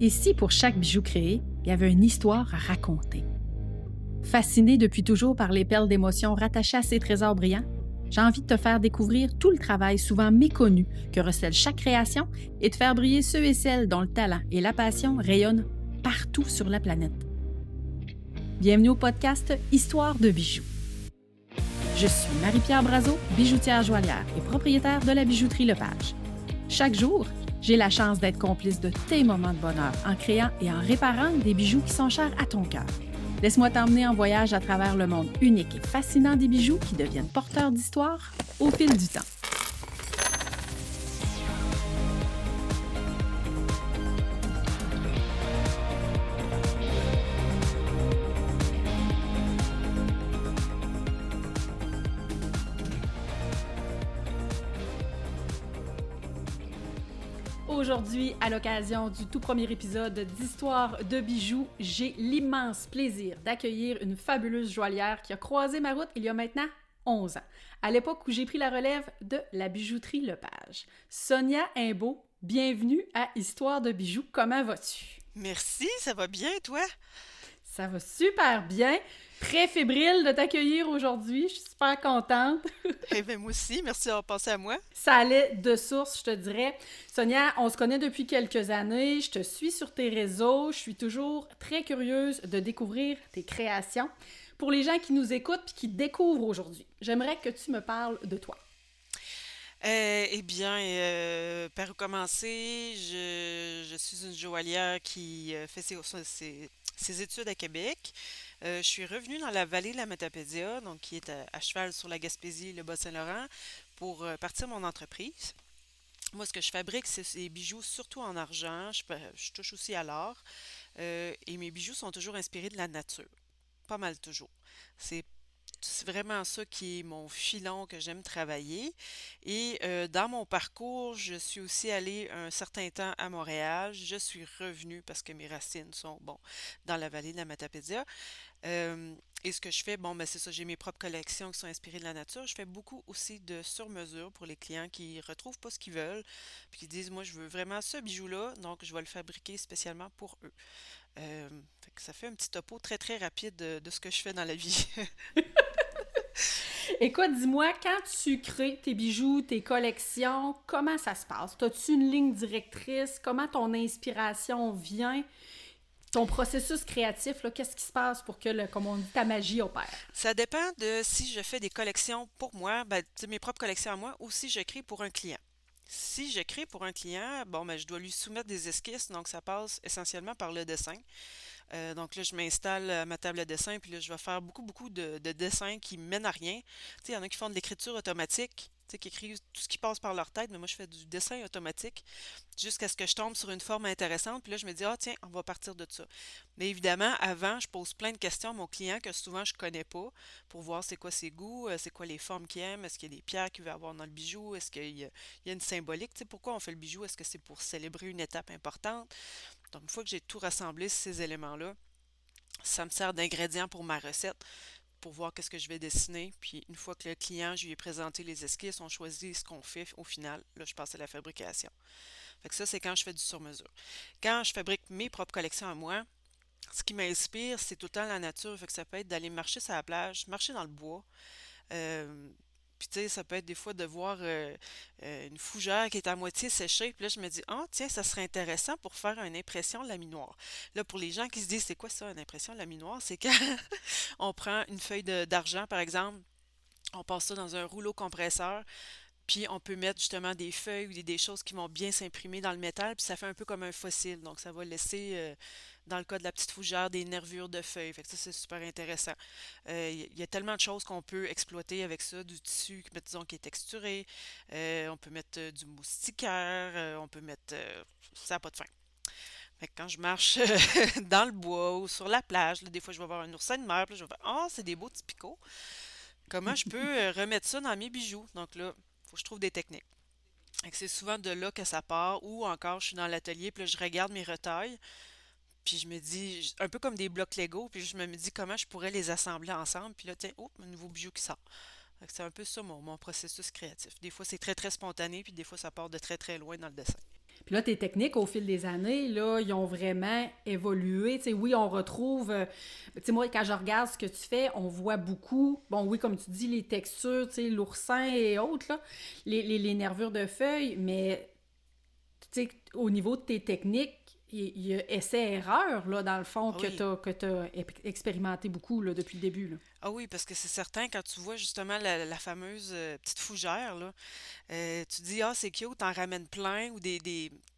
Et si pour chaque bijou créé, il y avait une histoire à raconter? Fasciné depuis toujours par les perles d'émotions rattachées à ces trésors brillants, j'ai envie de te faire découvrir tout le travail souvent méconnu que recèle chaque création et de faire briller ceux et celles dont le talent et la passion rayonnent partout sur la planète. Bienvenue au podcast Histoire de bijoux. Je suis Marie-Pierre Brazeau, bijoutière joaillière et propriétaire de la bijouterie Lepage. Chaque jour, j'ai la chance d'être complice de tes moments de bonheur en créant et en réparant des bijoux qui sont chers à ton cœur. Laisse-moi t'emmener en voyage à travers le monde unique et fascinant des bijoux qui deviennent porteurs d'histoire au fil du temps. Aujourd'hui, à l'occasion du tout premier épisode d'Histoire de bijoux, j'ai l'immense plaisir d'accueillir une fabuleuse joaillière qui a croisé ma route il y a maintenant 11 ans, à l'époque où j'ai pris la relève de la bijouterie Lepage. Sonia Imbeau, bienvenue à Histoire de bijoux. Comment vas-tu? Merci, ça va bien, toi? Ça va super bien. Très fébrile de t'accueillir aujourd'hui. Je suis super contente. Eh bien, moi aussi, merci d'avoir pensé à moi. Ça allait de source, je te dirais. Sonia, on se connaît depuis quelques années. Je te suis sur tes réseaux. Je suis toujours très curieuse de découvrir tes créations. Pour les gens qui nous écoutent et qui découvrent aujourd'hui, j'aimerais que tu me parles de toi. Par où commencer? Je suis une joaillière qui fait ses études à Québec. Je suis revenue dans la vallée de la Matapédia, donc qui est à cheval sur la Gaspésie et le Bas-Saint-Laurent, pour partir mon entreprise. Moi, ce que je fabrique, c'est des bijoux surtout en argent. Je touche aussi à l'or. Et mes bijoux sont toujours inspirés de la nature. Pas mal toujours. C'est c'est vraiment ça qui est mon filon que j'aime travailler. Et dans mon parcours, je suis aussi allée un certain temps à Montréal. Je suis revenue parce que mes racines sont, bon, dans la vallée de la Matapédia. Et ce que je fais, bon, ben c'est ça, j'ai mes propres collections qui sont inspirées de la nature. Je fais beaucoup aussi de sur-mesure pour les clients qui retrouvent pas ce qu'ils veulent, puis qui disent, moi, je veux vraiment ce bijou-là, donc je vais le fabriquer spécialement pour eux. Fait que ça fait un petit topo très, très rapide de ce que je fais dans la vie. Écoute, dis-moi, quand tu crées tes bijoux, tes collections, comment ça se passe? As-tu une ligne directrice? Comment ton inspiration vient? Ton processus créatif, là, qu'est-ce qui se passe pour que, comme on dit, ta magie opère? Ça dépend de si je fais des collections pour moi, ben, tu sais, mes propres collections à moi, ou si je crée pour un client. Si je crée pour un client, bon, ben, je dois lui soumettre des esquisses, donc ça passe essentiellement par le dessin. Donc là, je m'installe à ma table à dessin, puis là, je vais faire beaucoup, beaucoup de dessins qui mènent à rien. Tu sais, il y en a qui font de l'écriture automatique, tu sais, qui écrivent tout ce qui passe par leur tête, mais moi, je fais du dessin automatique jusqu'à ce que je tombe sur une forme intéressante, puis là, je me dis, ah, tiens, on va partir de ça. Mais évidemment, avant, je pose plein de questions à mon client que souvent je connais pas pour voir c'est quoi ses goûts, c'est quoi les formes qu'il aime, est-ce qu'il y a des pierres qu'il veut avoir dans le bijou, est-ce qu'il y a une symbolique, tu sais, pourquoi on fait le bijou, est-ce que c'est pour célébrer une étape importante? Donc, une fois que j'ai tout rassemblé, ces éléments-là, ça me sert d'ingrédient pour ma recette, pour voir qu'est-ce que je vais dessiner. Puis, une fois que le client, je lui ai présenté les esquisses, on choisit ce qu'on fait au final. Là, je passe à la fabrication. Fait que ça, c'est quand je fais du sur-mesure. Quand je fabrique mes propres collections à moi, ce qui m'inspire, c'est tout le temps la nature. Fait que ça peut être d'aller marcher sur la plage, marcher dans le bois. Euh, puis tu sais, ça peut être des fois de voir une fougère qui est à moitié séchée. Puis là, je me dis, ah, tiens, ça serait intéressant pour faire une impression laminoir. Là, pour les gens qui se disent, c'est quoi ça, une impression laminoir? C'est quand on prend une feuille d'argent, par exemple, on passe ça dans un rouleau compresseur, puis on peut mettre justement des feuilles ou des choses qui vont bien s'imprimer dans le métal, puis ça fait un peu comme un fossile. Donc ça va laisser, dans le cas de la petite fougère, des nervures de feuilles. Fait que ça, c'est super intéressant. Il y a tellement de choses qu'on peut exploiter avec ça, du tissu, disons, qui est texturé. On peut mettre du moustiquaire, on peut mettre... ça n'a pas de fin. Fait que quand je marche dans le bois ou sur la plage, là, des fois je vais voir un oursin de mer, puis là, je vais faire «Ah, c'est des beaux petits picots. Comment je peux remettre ça dans mes bijoux?» Donc là, faut que je trouve des techniques. Fait que c'est souvent de là que ça part, ou encore je suis dans l'atelier, puis là, je regarde mes retailles, puis je me dis, un peu comme des blocs Lego, puis je me dis comment je pourrais les assembler ensemble, puis là, tiens, oh, un nouveau bijou qui sort. Fait que c'est un peu ça mon processus créatif. Des fois, c'est très, très spontané, puis des fois, ça part de très, très loin dans le dessin. Puis là, tes techniques, au fil des années, là, ils ont vraiment évolué. Tu sais, oui, on retrouve... tu sais, moi, quand je regarde ce que tu fais, on voit beaucoup... Bon, oui, comme tu dis, les textures, tu sais, l'oursin et autres, là, les nervures de feuilles, mais, tu sais, au niveau de tes techniques, il y a essai-erreur, là, dans le fond, Ah que oui. tu as expérimenté beaucoup, là, depuis le début, là. Ah oui, parce que c'est certain, quand tu vois justement la fameuse petite fougère, là, tu dis, ah, c'est cute, t'en ramènes plein, ou des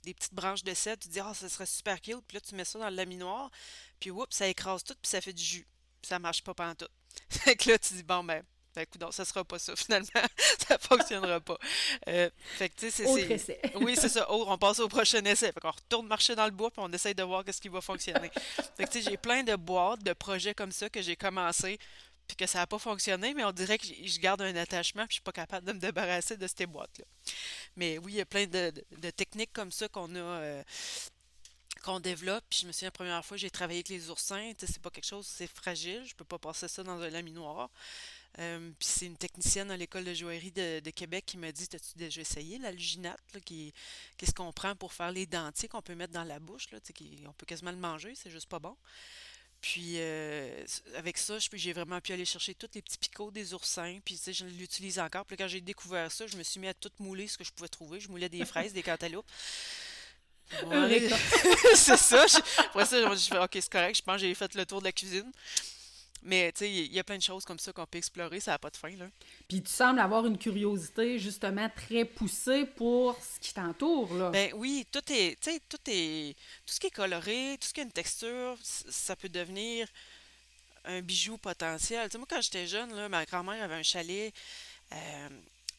petites branches de cèdre, tu dis, ah, ça serait super cute, puis là, tu mets ça dans le laminoir, puis oups, ça écrase tout, puis ça fait du jus. Puis ça marche pas pantoute. Fait que là, tu dis, bon, ben, coudonc, ça sera pas ça, finalement, ça fonctionnera pas. Fait que, tu sais, Autre essai. Oui, c'est ça, oh, on passe au prochain essai. Fait qu'on retourne marcher dans le bois, puis on essaye de voir qu'est-ce qui va fonctionner. Fait que, tu sais, j'ai plein de boîtes, de projets comme ça que j'ai commencé, puis que ça n'a pas fonctionné, mais on dirait que je garde un attachement, puis je suis pas capable de me débarrasser de ces boîtes-là. Mais oui, il y a plein de techniques comme ça qu'on développe. Puis je me souviens, la première fois que j'ai travaillé avec les oursins, tu sais, c'est pas quelque chose, c'est fragile, je peux pas passer ça dans un laminoir. Puis c'est une technicienne à l'école de joaillerie de Québec qui m'a dit, t'as-tu déjà essayé l'alginate, là, qu'est-ce qu'on prend pour faire les dentiers qu'on peut mettre dans la bouche, là, tu sais, on peut quasiment le manger, c'est juste pas bon. Puis avec ça, j'ai vraiment pu aller chercher tous les petits picots des oursins. Puis tu sais, je l'utilise encore. Puis là, quand j'ai découvert ça, je me suis mis à tout mouler ce que je pouvais trouver. Je moulais des fraises, des cantaloupes. Ouais, Eureka! c'est ça. Après ça, je fais OK, c'est correct. Je pense que j'ai fait le tour de la cuisine. Mais tu sais, il y a plein de choses comme ça qu'on peut explorer. Ça n'a pas de fin, là. Puis tu sembles avoir une curiosité justement très poussée pour ce qui t'entoure, là. Ben oui, tu sais, tout ce qui est coloré, tout ce qui a une texture, ça peut devenir un bijou potentiel. Tu sais, moi, quand j'étais jeune, là, ma grand-mère avait un chalet euh,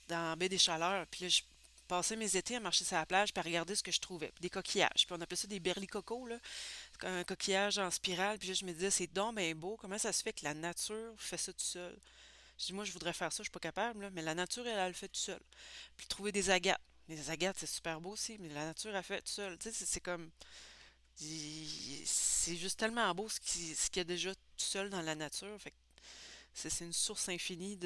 dans la baie des Chaleurs. Puis là, je passais mes étés à marcher sur la plage puis à regarder ce que je trouvais. Puis des coquillages. Puis on appelait ça des berlicocos, là. Un coquillage en spirale. Puis là, je me disais, c'est donc bien beau. Comment ça se fait que la nature fait ça tout seul? Je dis, moi, je voudrais faire ça, je suis pas capable, là. Mais la nature, elle le fait tout seul. Puis trouver des agates. Les agates, c'est super beau aussi, mais la nature, elle fait tout seul. Tu sais, c'est comme. C'est juste tellement beau ce qu'il y a déjà tout seul dans la nature. Fait que c'est une source infinie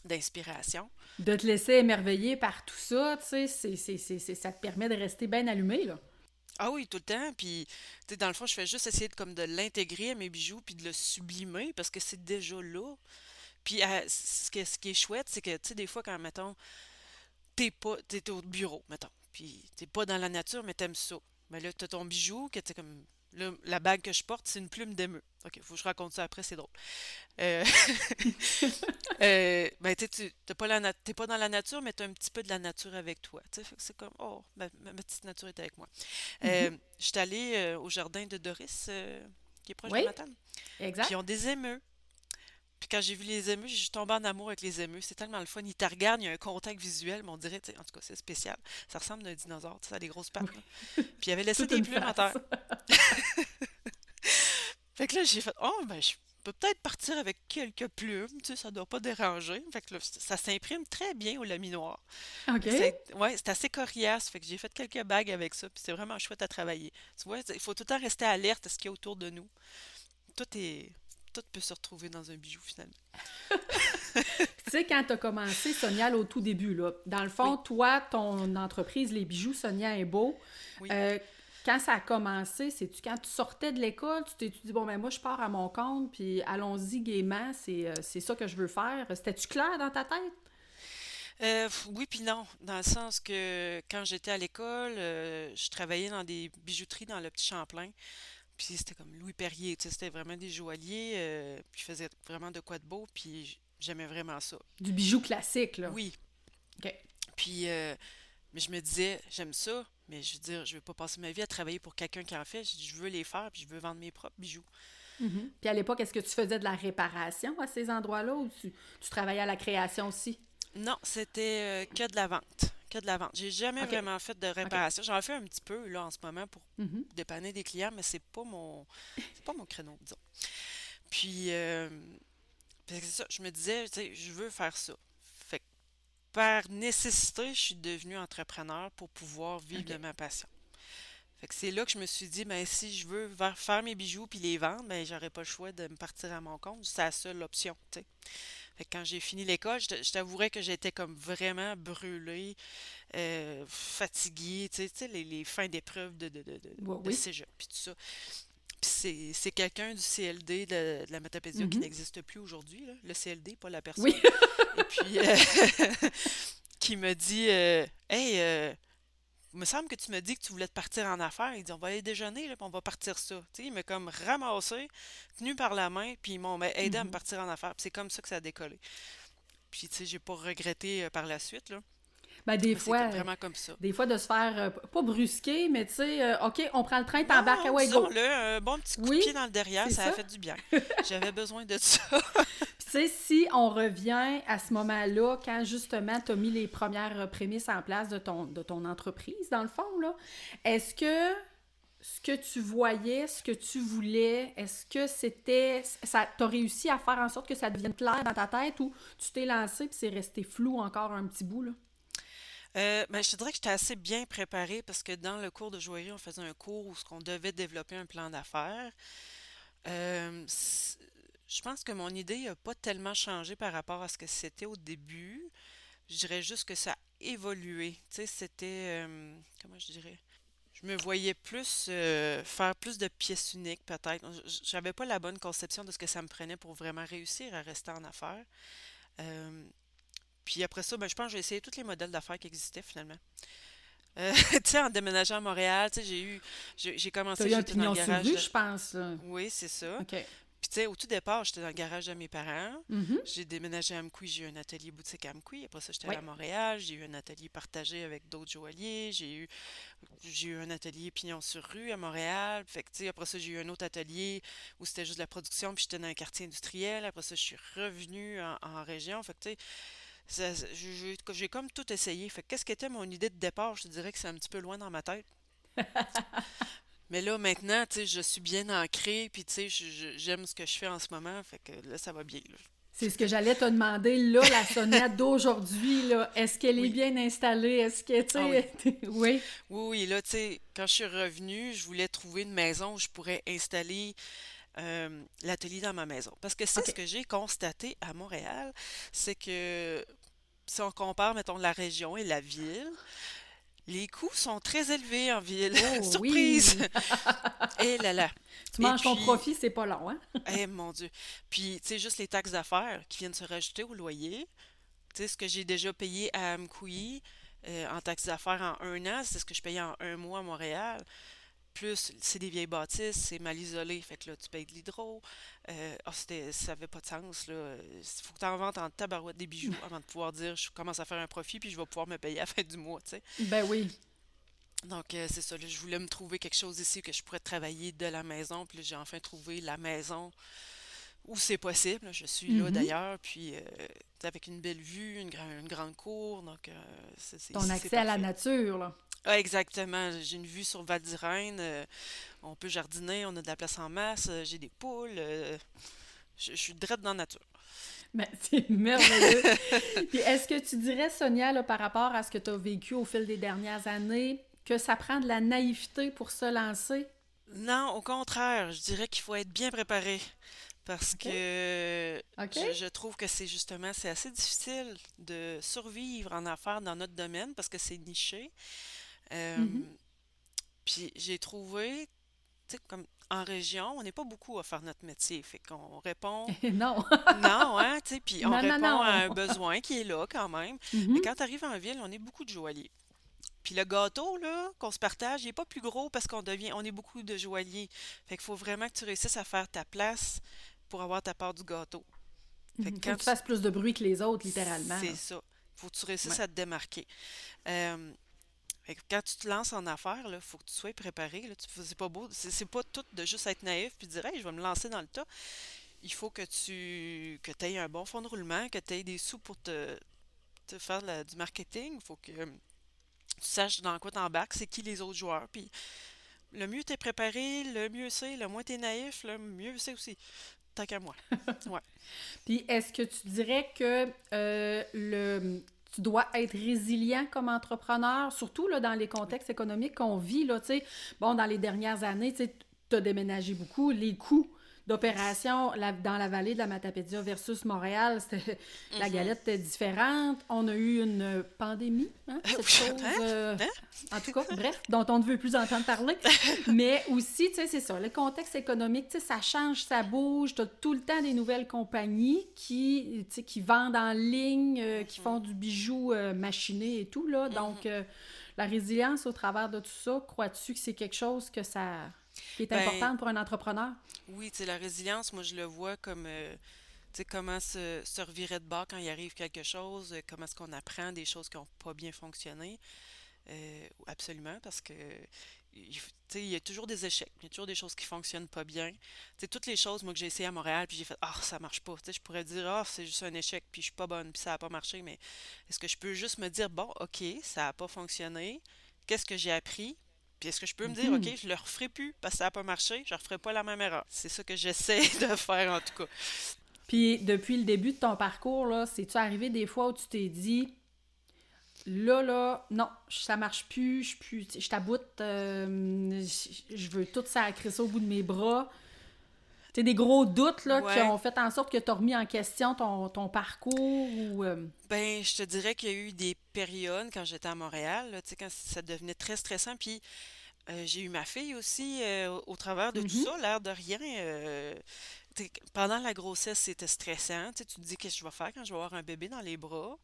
d'inspiration. De te laisser émerveiller par tout ça, tu sais, ça te permet de rester bien allumé, là. Ah oui, tout le temps. Puis, tu sais, dans le fond, je fais juste essayer comme de l'intégrer à mes bijoux puis de le sublimer parce que c'est déjà là. Puis, ce qui est chouette, c'est que, tu sais, des fois, quand, mettons, t'es au bureau, mettons, puis t'es pas dans la nature, mais t'aimes ça. Mais là, t'as ton bijou, que t'es comme, là, la bague que je porte, c'est une plume d'émeu. Ok, faut que je raconte ça après, c'est drôle. Euh, ben, tu sais, t'es pas dans la nature, mais t'as un petit peu de la nature avec toi. Tu sais, fait que c'est comme, oh, ma petite nature est avec moi. Je suis allée au jardin de Doris, qui est proche de Oui, Matane, puis exact. ils ont des émeus. Puis quand j'ai vu les émeus, je suis tombée en amour avec les émeus. C'est tellement le fun. Ils te regardent, il y a un contact visuel, mais on dirait, tu sais, en tout cas, c'est spécial. Ça ressemble à un dinosaure, tu sais, ça a des grosses pattes, là. Puis il avait laissé Toute des une plumes à face. terre. Fait que là, j'ai fait, oh, ben, je peux peut-être partir avec quelques plumes, tu sais, ça doit pas déranger. Fait que là, ça s'imprime très bien au laminoir. OK. Fait que ouais, c'est assez coriace. Fait que j'ai fait quelques bagues avec ça, puis c'est vraiment chouette à travailler. Tu vois, il faut tout le temps rester alerte à ce qu'il y a autour de nous. Tout est, tout peut se retrouver dans un bijou, finalement. Tu sais, quand tu as commencé Sonial au tout début, là, dans le fond, Oui, toi, ton entreprise, les bijoux Sonia est beau. oui. euh, Quand ça a commencé, c'est-tu quand tu sortais de l'école, tu t'es dit, bon, ben moi, je pars à mon compte, puis allons-y gaiement, c'est ça que je veux faire. C'était-tu clair dans ta tête? Oui puis non, dans le sens que quand j'étais à l'école, je travaillais dans des bijouteries dans le Petit Champlain, puis c'était comme Louis Perrier, tu sais, c'était vraiment des joailliers, puis je faisais vraiment de quoi de beau, puis j'aimais vraiment ça. Du bijou classique, là. Oui, OK. puis mais je me disais, j'aime ça, mais je veux dire, je veux pas passer ma vie à travailler pour quelqu'un qui en fait, je veux les faire, puis je veux vendre mes propres bijoux. Mhm. Puis à l'époque, est-ce que tu faisais de la réparation à ces endroits-là ou tu travaillais à la création aussi? Non, c'était que de la vente. Que de la vente. J'ai jamais OK. vraiment fait de OK. réparation. J'en fais un petit peu là en ce moment pour Mhm. dépanner des clients, mais c'est pas mon créneau, disons. Puis fait que c'est ça, je me disais, tu sais, je veux faire ça. Fait que par nécessité, je suis devenue entrepreneur pour pouvoir vivre de OK. ma passion. Fait que c'est là que je me suis dit, ben si je veux faire mes bijoux puis les vendre, ben j'aurais pas le choix de me partir à mon compte. C'est la seule option, tu sais. Fait que quand j'ai fini l'école, je t'avouerais que j'étais comme vraiment brûlée, fatiguée, tu sais, les fins d'épreuve Oui, de oui. cégep, puis tout ça. Puis c'est quelqu'un du CLD de la Matapédia qui Mhm. n'existe plus aujourd'hui, là, le CLD, pas la Oui. personne. Et puis, qui me dit, Hey, il me semble que tu me dis que tu voulais te partir en affaires. Il dit, on va aller déjeuner, là, puis on va partir ça. Tu sais, il m'a comme ramassé, tenu par la main, puis ils m'ont aidé à me Mhm. partir en affaires. Puis c'est comme ça que ça a décollé. Puis, tu sais, j'ai pas regretté par la suite, là. Ben, Mais c'est vraiment comme ça. des fois de se faire, pas brusquer, mais tu sais, OK, on prend le train, t'embarques, ah Non, ouais, go. disons-le, un bon petit coup de Oui, pied dans le derrière, c'est ça a ça. fait du bien. J'avais besoin de ça. Puis tu sais, si on revient à ce moment-là, quand justement tu as mis les premières prémices en place de ton entreprise, dans le fond, là, est-ce que ce que tu voyais, ce que tu voulais, est-ce que c'était... ça t'as réussi à faire en sorte que ça devienne clair dans ta tête ou tu t'es lancé puis c'est resté flou encore un petit bout, là? Ben, je te dirais que j'étais assez bien préparée parce que dans le cours de joaillerie, on faisait un cours où on devait développer un plan d'affaires. Euh, c- je pense que mon idée n'a pas tellement changé par rapport à ce que c'était au début. Je dirais juste que ça a évolué. Tu sais, c'était, comment je dirais? Je me voyais plus faire plus de pièces uniques, peut-être. J'avais pas la bonne conception de ce que ça me prenait pour vraiment réussir à rester en affaires. Euh, Puis après ça, ben, je pense que j'ai essayé tous les modèles d'affaires qui existaient finalement. Tu sais, en déménageant à Montréal, tu sais, j'ai T'as commencé, eu un j'étais dans le pignon sur garage rue, de... je pense, là. Oui, c'est ça. OK. Puis tu sais, au tout départ, j'étais dans le garage de mes parents. Mhm. J'ai déménagé à Amqui, j'ai eu un atelier boutique à Amqui. Après ça, j'étais allée Oui. à Montréal, j'ai eu un atelier partagé avec d'autres joailliers. J'ai eu un atelier pignon sur rue à Montréal. Fait que, tu sais, après ça, j'ai eu un autre atelier où c'était juste de la production, puis j'étais dans un quartier industriel. Après ça, je suis revenue en région. Fait que, tu sais, j'ai comme tout essayé. Fait que qu'est-ce qu'était mon idée de départ? Je te dirais que c'est un petit peu loin dans ma tête. Mais là, maintenant, tu sais, je suis bien ancrée, puis tu sais, j'aime ce que je fais en ce moment, fait que là, ça va bien, là. C'est ce que j'allais te demander, là, la Sonia d'aujourd'hui, là, est-ce qu'elle est Oui. bien installée? Est-ce que, tu Ah oui. sais... oui. Oui, oui, là, tu sais, quand je suis revenue, je voulais trouver une maison où je pourrais installer l'atelier dans ma maison. Parce que c'est ce OK. que j'ai constaté à Montréal, c'est que si on compare, mettons, la région et la ville, les coûts sont très élevés en ville. Oh Surprise! oui! Et là là. Tu Et manges ton puis, profit, c'est pas long, hein? eh mon Dieu. Puis, tu sais, juste les taxes d'affaires qui viennent se rajouter au loyer. Tu sais, ce que j'ai déjà payé à Amqui en taxes d'affaires en un an, c'est ce que je payais en un mois à Montréal. Plus, c'est des vieilles bâtisses, c'est mal isolé, fait que là, tu payes de l'hydro. Ça avait pas de sens, là. Il faut que tu en ventes en tabarouette des bijoux avant de pouvoir dire je commence à faire un profit puis je vais pouvoir me payer à la fin du mois, tu sais. Ben oui. Donc, c'est ça, là, je voulais me trouver quelque chose ici que je pourrais travailler de la maison. Puis là, j'ai enfin trouvé la maison où c'est possible. Je suis là Mhm. d'ailleurs, puis avec une belle vue, une grande cour. Donc, Ton ici, c'est accès à la parfait. nature, là. Ah, exactement. J'ai une vue sur Val d'Irène. On peut jardiner, on a de la place en masse. J'ai des poules. Je suis direct dans la nature. Ben, c'est merveilleux. Puis est-ce que tu dirais, Sonia, là, par rapport à ce que tu as vécu au fil des dernières années, que ça prend de la naïveté pour se lancer? Non, au contraire, je dirais qu'il faut être bien préparé. Parce OK? que OK? je trouve que c'est assez difficile de survivre en affaires dans notre domaine parce que c'est niché. Mhm. Euh, Puis j'ai trouvé, tu sais, comme en région, on n'est pas beaucoup à faire notre métier. Fait qu'on répond Non. non, hein, tu sais, puis on Non, non, répond à non. un besoin qui est là quand même. Mais Mhm. quand tu arrives en ville, on est beaucoup de joailliers. Puis le gâteau, là, qu'on se partage, il n'est pas plus gros parce on est beaucoup de joailliers. Fait qu'il faut vraiment que tu réussisses à faire ta place pour avoir ta part du gâteau. Fait que Mhm. Faut quand que tu tu... fasses plus de bruit que les autres, littéralement, C'est là. ça. Faut que tu réussisses Ouais. à te démarquer. Euh, Fait que quand tu te lances en affaires, il faut que tu sois préparé. Là. C'est pas beau. C'est pas tout de juste être naïf puis dire hey, je vais me lancer dans le tas. Il faut que tu aies un bon fonds de roulement, que tu aies des sous pour te faire du marketing. Il faut que tu saches dans quoi t'embarques, c'est qui les autres joueurs. Puis le mieux t'es préparé, le mieux c'est, le moins t'es naïf, le mieux c'est aussi. Tant qu'à moi. Ouais. Puis est-ce que tu dirais que tu dois être résilient comme entrepreneur, surtout là, dans les Oui. contextes économiques qu'on vit, là, tu sais, bon, dans les dernières années, tu as déménagé beaucoup, les coûts, d'opérations dans la vallée de la Matapédia versus Montréal, la Mhm. galette était différente. On a eu une pandémie, hein, cette chose, Hein? Hein? en tout cas, bref, dont on ne veut plus entendre parler. Mais aussi, tu sais, c'est ça, le contexte économique, tu sais, ça change, ça bouge. Tu as tout le temps des nouvelles compagnies tu sais, qui vendent en ligne, qui font Mhm. du bijou machiné et tout, là. Mhm. Donc, la résilience au travers de tout ça, crois-tu que c'est quelque chose qui est Ben, important pour un entrepreneur? oui, tu sais, la résilience, moi, je le vois comme, tu sais, comment se revirer de bord quand il arrive quelque chose, comment est-ce qu'on apprend des choses qui n'ont pas bien fonctionné. Absolument, parce que tu sais, il y a toujours des échecs, il y a toujours des choses qui fonctionnent pas bien. Tu sais, toutes les choses, moi, que j'ai essayé à Montréal, puis j'ai fait, ah, ça marche pas. Tu sais, je pourrais dire, ah, c'est juste un échec, puis je suis pas bonne, puis ça a pas marché, mais est-ce que je peux juste me dire, bon, ok, ça a pas fonctionné, qu'est-ce que j'ai appris? Puis est-ce que je peux me dire, ok, Mhm. je le referai plus parce que ça a pas marché, je referai pas la même erreur. C'est ça que j'essaie de faire en tout cas. Puis, depuis le début de ton parcours, là, c'est-tu arrivé des fois où tu t'es dit, là, non, ça marche plus, je t'aboute, je veux tout sacrer ça au bout de mes bras. Tu sais, des gros doutes là, qui Ouais, ont fait en sorte que tu as remis en question ton parcours ou. ben, je te dirais qu'il y a eu des périodes quand j'étais à Montréal, là, tu sais, quand ça devenait très stressant, puis j'ai eu ma fille aussi au travers de tout Mhm, ça, l'air de rien. Pendant la grossesse, c'était stressant. Tu te dis qu'est-ce que je vais faire quand je vais avoir un bébé dans les bras.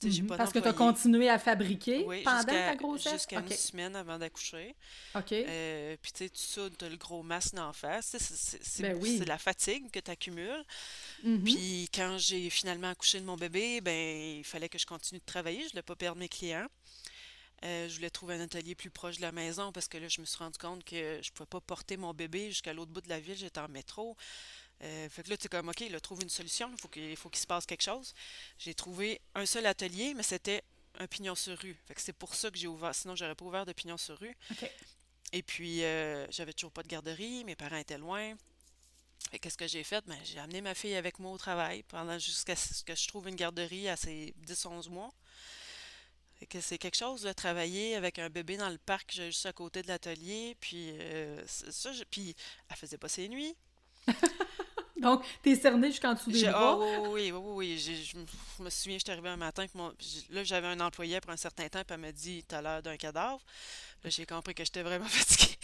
J'ai mhm. pas Parce que tu as d'employé. continué à fabriquer Oui, pendant ta grossesse? jusqu'à une OK. semaine avant d'accoucher. OK. Puis tu sais, tout ça, t'as le gros masque d'en face. Tu sais, Ben c'est oui. la fatigue que tu accumules. Mhm, Puis quand j'ai finalement accouché de mon bébé, ben il fallait que je continue de travailler. Je voulais pas perdre mes clients. Je voulais trouver un atelier plus proche de la maison parce que là, je me suis rendu compte que je pouvais pas porter mon bébé jusqu'à l'autre bout de la ville. J'étais en métro. Fait que là, tu es comme, OK, là, trouve une solution. Il faut qu'il se passe quelque chose. J'ai trouvé un seul atelier, mais c'était un pignon sur rue. Fait que c'est pour ça que j'ai ouvert. Sinon, j'aurais pas ouvert de pignon sur rue. OK. Et puis, j'avais toujours pas de garderie. Mes parents étaient loin. Et qu'est-ce que j'ai fait? Ben, j'ai amené ma fille avec moi au travail pendant jusqu'à ce que je trouve une garderie à ses 10 11 mois. Fait que c'est quelque chose de travailler avec un bébé dans le parc juste à côté de l'atelier. Puis, puis elle faisait pas ses nuits. Donc, t'es cerné jusqu'en dessous des Ah bras. oui, oui, oui, oui, oui, oui, je me souviens, j'étais arrivée un matin, puis là j'avais un employé pour un certain temps, puis elle m'a dit, t'as l'air d'un cadavre. Là j'ai compris que j'étais vraiment fatiguée.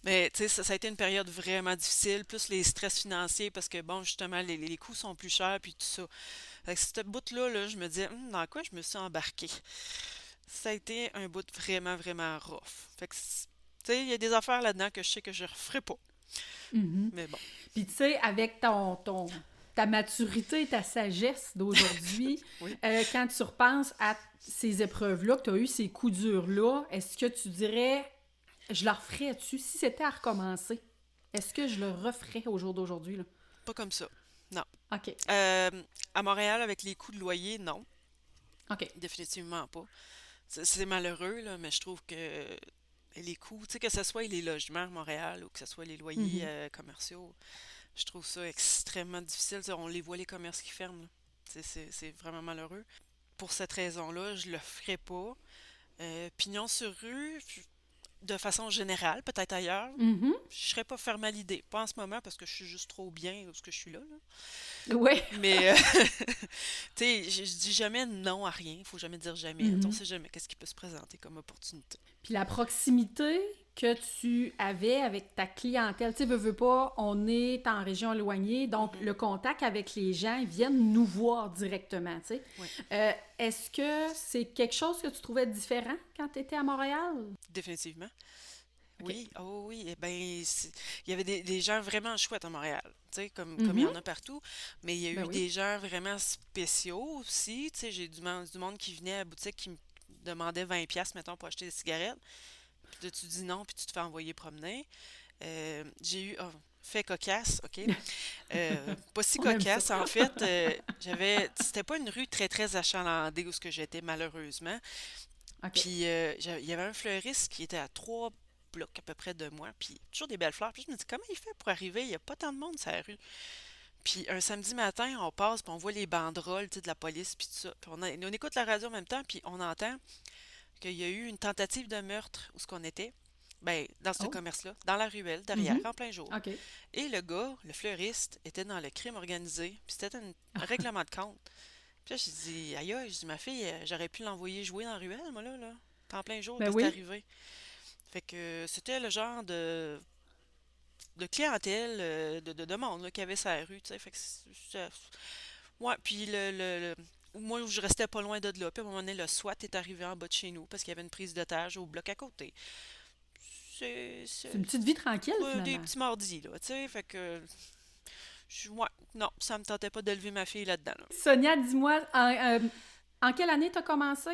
Mais tu sais, ça a été une période vraiment difficile, plus les stress financiers, parce que bon, justement, les coûts sont plus chers, puis tout ça. Fait que cette bout-là, là, je me disais, dans quoi je me suis embarquée? Ça a été un bout vraiment, vraiment rough. Fait que, tu sais, il y a des affaires là-dedans que je sais que je referai pas. Mhm. Mais bon, Puis, tu sais, avec ta maturité et ta sagesse d'aujourd'hui, oui. quand tu repenses à ces épreuves-là, que tu as eu ces coups durs-là, est-ce que tu dirais, je le referais-tu si c'était à recommencer? Est-ce que je le referais au jour d'aujourd'hui, là? Pas comme ça. Non. OK. Euh, à Montréal, avec les coûts de loyer, non, OK. définitivement pas. C'est malheureux, là, mais je trouve que les coûts, tu sais, que ce soit les logements à Montréal ou que ce soit les loyers Mhm. commerciaux, je trouve ça extrêmement difficile. Tu sais, on les voit, les commerces qui ferment, là. C'est vraiment malheureux. Pour cette raison-là, je le ferai pas. Pignon sur rue, de façon générale, peut-être ailleurs, Mhm. je serais pas fermée à l'idée. Pas en ce moment parce que je suis juste trop bien où ce que je suis là. Ouais. Mais, tu sais, je dis jamais non à rien. Il faut jamais dire jamais. On Mhm. sait jamais qu'est-ce qui peut se présenter comme opportunité. Puis la proximité que tu avais avec ta clientèle, tu sais, veux pas, on est en région éloignée, donc Mhm. le contact avec les gens, ils viennent nous voir directement, tu sais. Oui, Est-ce que c'est quelque chose que tu trouvais différent quand tu étais à Montréal? définitivement. OK. Oui, oh oui, eh ben, il y avait des gens vraiment chouettes à Montréal, tu sais, comme il y Mhm. en a partout, mais il y a Ben eu oui. des gens vraiment spéciaux aussi, tu sais, j'ai du monde qui venait à la boutique qui me demandait 20 pièces mettons, pour acheter des cigarettes, puis là, tu dis non, puis tu te fais envoyer promener. J'ai eu, oh, fait cocasse, OK, pas si On aime ça. cocasse, en fait, c'était pas une rue très, très achalandée où ce que j'étais, malheureusement, OK. puis il y avait un fleuriste qui était à 3 blocs à peu près de moi, puis toujours des belles fleurs. Puis je me dis, comment il fait pour arriver? Il n'y a pas tant de monde sur la rue. Puis un samedi matin, on passe, puis on voit les banderoles, tu sais, de la police, puis tout ça. Puis on écoute la radio en même temps, puis on entend qu'il y a eu une tentative de meurtre où ce qu'on était. Ben, dans ce Oh. commerce-là, dans la ruelle, derrière, Mhm. en plein jour. OK. Et le gars, le fleuriste, était dans le crime organisé, puis c'était un règlement de compte. Puis là, j'ai dit, aïe, aïe, j'ai dit, ma fille, j'aurais pu l'envoyer jouer dans la ruelle, moi, là. En plein jour, Ben qu'est-ce qui est oui. arrivé? Fait que c'était le genre de clientèle, de monde, là, qui avait sa rue, tu sais. Fait que ouais, puis moi, je restais pas loin de là. Puis à un moment donné, le SWAT est arrivé en bas de chez nous parce qu'il y avait une prise d'otage au bloc à côté. C'est C'est une petite vie tranquille, des finalement. petits mardis, là, tu sais. Fait que, ouais, non, ça me tentait pas d'élever ma fille là-dedans, là. Sonia, dis-moi, en quelle année tu as commencé?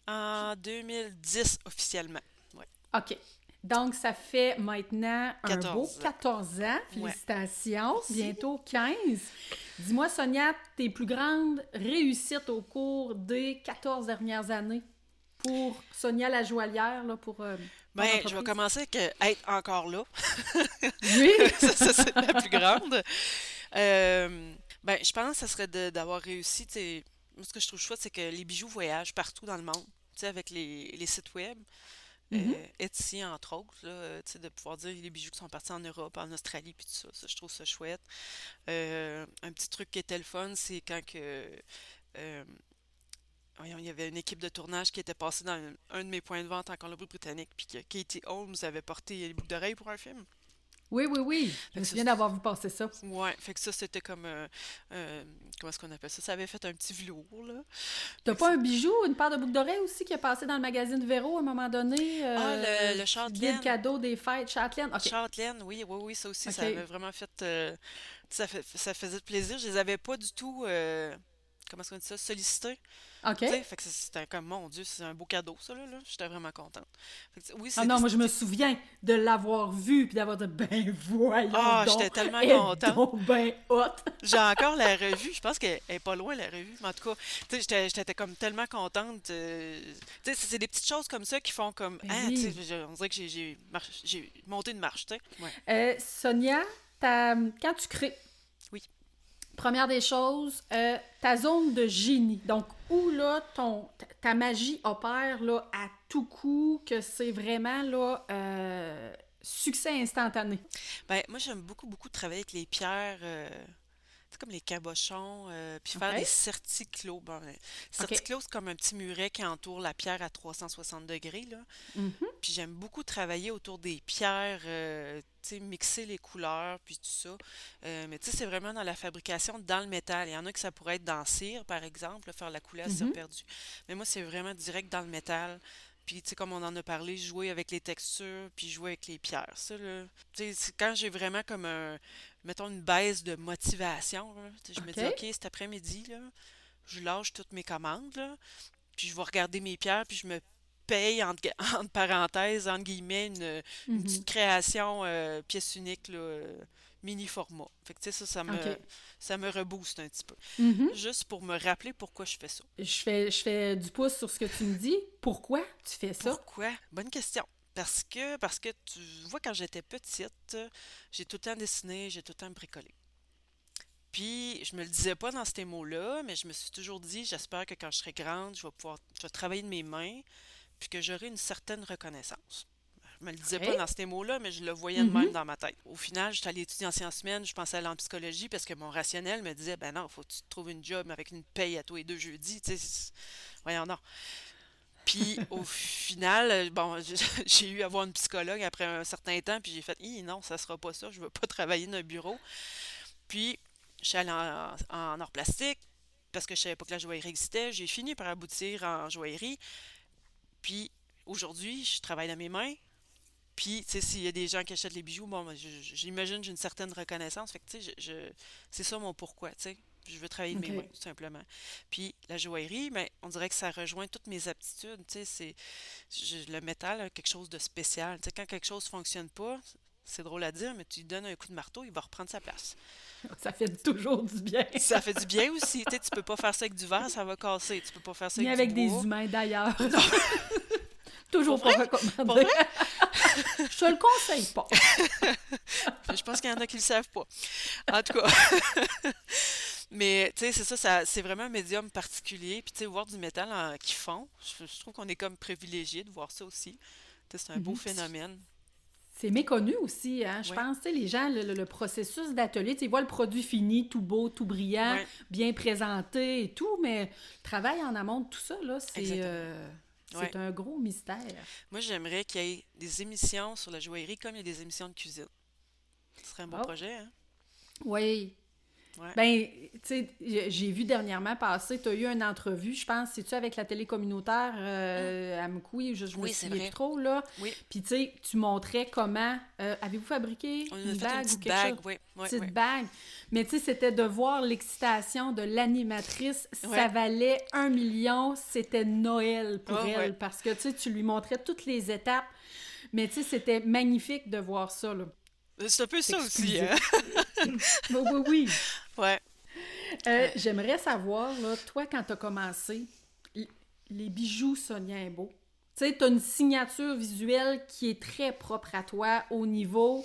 En 2010, officiellement. Ouais, OK. Donc, ça fait maintenant un beau 14 ans. 14 ans. Ouais, Félicitations. merci. Bientôt 15. Dis-moi, Sonia, tes plus grandes réussites au cours des 14 dernières années pour Sonia la joaillière, là, pour ton Ben, je vais entreprise? commencer avec être encore là. Oui. Ça, c'est la plus grande. Ben, je pense que ça serait d'avoir réussi, tu sais, moi, ce que je trouve chouette, c'est que les bijoux voyagent partout dans le monde, tu sais, avec les sites web, Mhm. Etsy, entre autres, là, tu sais, de pouvoir dire les bijoux qui sont partis en Europe, en Australie, puis tout ça, je trouve ça chouette. Un petit truc qui était le fun, c'est quand euh, voyons, il y avait une équipe de tournage qui était passée dans un de mes points de vente en Colombie-Britannique, puis que Katie Holmes avait porté les boucles d'oreilles pour un film. Oui, oui, oui. Je Fait me que ça, souviens d'avoir vu passer ça. ouais, fait que ça, c'était comme, comment est-ce qu'on appelle ça? Ça avait fait un petit velours, là. T'as Fait que pas un bijou, une paire de boucles d'oreilles aussi qui est passé dans le magazine Véro à un moment donné? ah, le Guide Châtelaine. cadeau des fêtes. Châtelaine? OK. Châtelaine, oui, oui, oui, ça aussi, ça avait OK. vraiment fait, ça faisait plaisir. Je les avais pas du tout, comment est-ce qu'on dit ça? Sollicités. OK. Tu sais, fait que c'était comme, mon Dieu, c'est un beau cadeau, ça, là. J'étais vraiment contente. Fait que, oui, Ah non, moi je me souviens de l'avoir vu puis d'avoir dit ben voyons ah, j'étais donc, tellement elle est contente. donc ben hot. J'ai encore la revue. Je pense qu'elle est pas loin, la revue. Mais en tout cas, tu sais, j'étais comme tellement contente. Tu sais, c'est des petites choses comme ça qui font comme, Ben ah, tu sais, oui. on dirait que j'ai monté une marche, tu sais. Ouais. Sonia, quand tu crées, Oui. première des choses, ta zone de génie. Donc, où là, ta magie opère là, à tout coup, que c'est vraiment là, succès instantané. Ben, moi, j'aime beaucoup, beaucoup travailler avec les pierres. C'est comme les cabochons, puis OK? faire des certiclos. Bon, OK. certiclos, c'est comme un petit muret qui entoure la pierre à 360 degrés, là. Mhm. Puis j'aime beaucoup travailler autour des pierres, tu sais, mixer les couleurs, puis tout ça. Mais tu sais, c'est vraiment dans la fabrication, dans le métal. Il y en a que ça pourrait être dans cire, par exemple, là, faire la couleur à cire Mhm. perdue. Mais moi, c'est vraiment direct dans le métal. Puis, tu sais, comme on en a parlé, jouer avec les textures, puis jouer avec les pierres. Ça, là, tu sais, c'est quand j'ai vraiment comme mettons, une baisse de motivation, là, tu sais, je me dis, OK, OK. cet après-midi, là, je lâche toutes mes commandes, là, puis je vais regarder mes pierres, puis je me paye, entre parenthèses, entre guillemets, une petite Mhm. création pièce unique, là, mini format. Fait que, tu sais, OK. ça me rebooste un petit peu. Mhm. Juste pour me rappeler pourquoi je fais ça. Je fais du pouce sur ce que tu me dis. Pourquoi tu fais ça? Pourquoi? Bonne question. Parce que tu vois, quand j'étais petite, j'ai tout le temps dessiné, j'ai tout le temps bricolé. Puis, je me le disais pas dans ces mots-là, mais je me suis toujours dit, j'espère que quand je serai grande, je vais travailler de mes mains, puis que j'aurai une certaine reconnaissance. Je me le disais pas OK. dans ces mots-là, mais je le voyais de même Mhm. dans ma tête. Au final, j'étais allée étudier en sciences humaines, je pensais aller en psychologie parce que mon rationnel me disait, ben non, faut que tu te trouves une job avec une paye à tous les deux jeudis, tu sais, voyons non. Puis au final, bon, j'ai eu à voir une psychologue après un certain temps, puis j'ai fait, non, ça sera pas ça, je veux pas travailler dans un bureau. Puis je suis allée en art plastique parce que je savais pas que la joaillerie existait. J'ai fini par aboutir en joaillerie. Puis aujourd'hui, je travaille dans mes mains. Puis, tu sais, s'il y a des gens qui achètent les bijoux, bon, ben, j'imagine que j'ai une certaine reconnaissance. Fait que, tu sais, c'est ça mon pourquoi, tu sais. Je veux travailler de mes mains, OK. tout simplement. Puis, la joaillerie, ben, on dirait que ça rejoint toutes mes aptitudes, tu sais. Le métal a quelque chose de spécial. Tu sais, quand quelque chose fonctionne pas, c'est drôle à dire, mais tu lui donnes un coup de marteau, il va reprendre sa place. Ça fait toujours du bien. Ça fait du bien aussi. Tu sais, tu peux pas faire ça avec du verre, ça va casser. Tu peux pas faire ça Ni avec du avec des bois. humains d'ailleurs. Non, pour Toujours vrai? pas Pour recommandé. vrai? Je te le conseille pas. Je pense qu'il y en a qui le savent pas. En tout cas. Mais, tu sais, c'est ça, c'est vraiment un médium particulier. Puis, tu sais, voir du métal qui fond, je trouve qu'on est comme privilégié de voir ça aussi. Tu sais, c'est un beau Mhm. phénomène. C'est méconnu aussi, hein? Je Oui, pense, tu sais, les gens, le processus d'atelier, tu sais, ils voient le produit fini, tout beau, tout brillant, oui, bien présenté et tout, mais le travail en amont de tout ça, là, exactement. Oui. c'est un gros mystère. Moi, j'aimerais qu'il y ait des émissions sur la joaillerie comme il y a des émissions de cuisine. Ce serait un beau Oh, projet, hein? oui. Ouais. Ben, tu sais, j'ai vu dernièrement passer, tu as eu une entrevue, je pense, c'est-tu avec la télé communautaire Mm. à Mkoui, je me Oui, c'est souviens plus vrai. trop, là. Oui. Puis, tu sais, tu montrais comment, avez-vous fabriqué On nous a une fait une bague ou petite quelque bague, chose? oui, oui, oui. Petite bague. Mais, tu sais, c'était de voir l'excitation de l'animatrice, Ouais. ça valait 1 million, c'était Noël pour Oh, ouais. elle, parce que, tu sais, tu lui montrais toutes les étapes, mais, tu sais, c'était magnifique de voir ça, là. C'est un peu C'est ça aussi, hein? exclusif. Oui, oui, oui. Ouais. Euh, J'aimerais savoir, là, toi, quand tu as commencé, l- les bijoux Sonia Imbeau, tu sais, tu as une signature visuelle qui est très propre à toi au niveau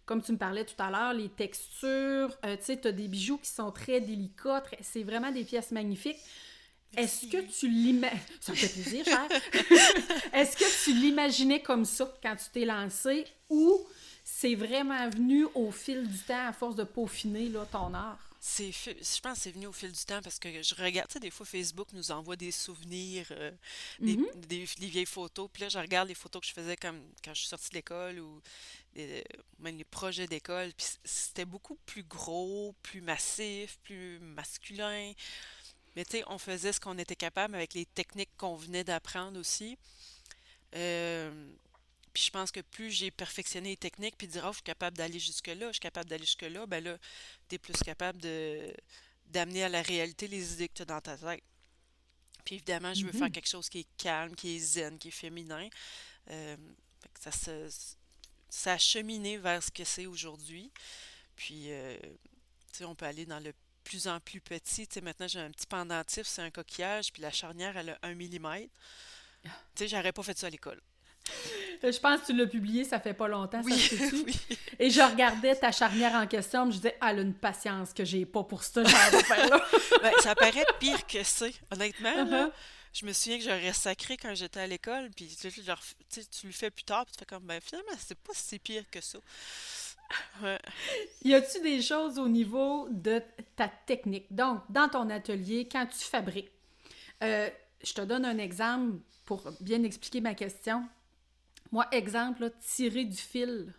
comme tu me parlais tout à l'heure, les textures, tu sais, tu as des bijoux qui sont très délicats, c'est vraiment des pièces magnifiques. Est-ce que merci. tu l'imagines... Ça me fait plaisir, cher. Est-ce que tu l'imaginais comme ça quand tu t'es lancé ou c'est vraiment venu au fil du temps à force de peaufiner là, ton art? Je pense que c'est venu au fil du temps parce que je regarde, tu sais, des fois Facebook nous envoie des souvenirs, Mhm, des vieilles photos, puis là je regarde les photos que je faisais comme quand je suis sortie de l'école ou même les projets d'école, puis c'était beaucoup plus gros, plus massif, plus masculin, mais tu sais, on faisait ce qu'on était capable avec les techniques qu'on venait d'apprendre aussi. Euh, Puis je pense que plus j'ai perfectionné les techniques, puis dire, oh, je suis capable d'aller jusque-là, je suis capable d'aller jusque-là, ben là, t'es plus capable de d'amener à la réalité les idées que tu as dans ta tête. Puis évidemment, je veux faire mhm, quelque chose qui est calme, qui est zen, qui est féminin. Euh, Fait que ça a cheminé vers ce que c'est aujourd'hui. Puis, tu sais, on peut aller dans le plus en plus petit. Tu sais, maintenant, j'ai un petit pendentif, c'est un coquillage, puis la charnière, elle a 1 millimètre. Tu sais, j'aurais pas fait ça à l'école. Je pense que tu l'as publié, ça fait pas longtemps, ça Oui, se peut-tu? oui. Et je regardais ta charnière en question, je me disais, ah, elle a une patience que j'ai pas pour ce genre d'affaire-là. Ben, ça paraît pire que c'est. Honnêtement, là, Uh-huh. je me souviens que j'aurais sacré quand j'étais à l'école, puis tu le fais plus tard, puis tu fais comme, ben finalement, c'est pas si pire que ça. Ouais. Y a-tu des choses au niveau de ta technique? Donc, dans ton atelier, quand tu fabriques, euh, je te donne un exemple pour bien expliquer ma question. Moi, exemple, là, tirer du fil,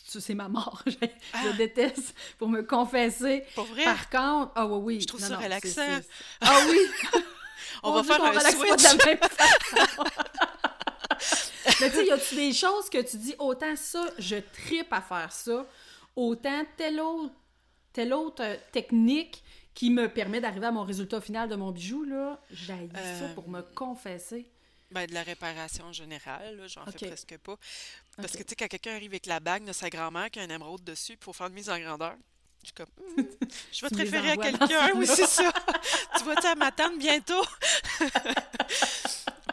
c'est ma mort. Je Ah, déteste pour me confesser. pour vrai? Par contre, ah oui, Je oui, trouve non, ça non, relaxant. ah oui, On mon va Dieu, faire qu'on un relaxe pas de switch. la même façon. Mais tu sais, y a-tu des choses que tu dis, autant ça, je tripe à faire ça, autant telle autre technique qui me permet d'arriver à mon résultat final de mon bijou, là, j'haïs ça Euh, pour me confesser. ben, de la réparation générale, là, j'en fais OK, presque pas. Parce que, OK. tu sais, quand quelqu'un arrive avec la bague de sa grand-mère qui a un émeraude dessus, il faut faire une mise en grandeur. Je suis comme, je vais Tu te me les référer à envoies dans quelqu'un, oui, celle-là. c'est ça. Tu vas-tu à ma tante bientôt?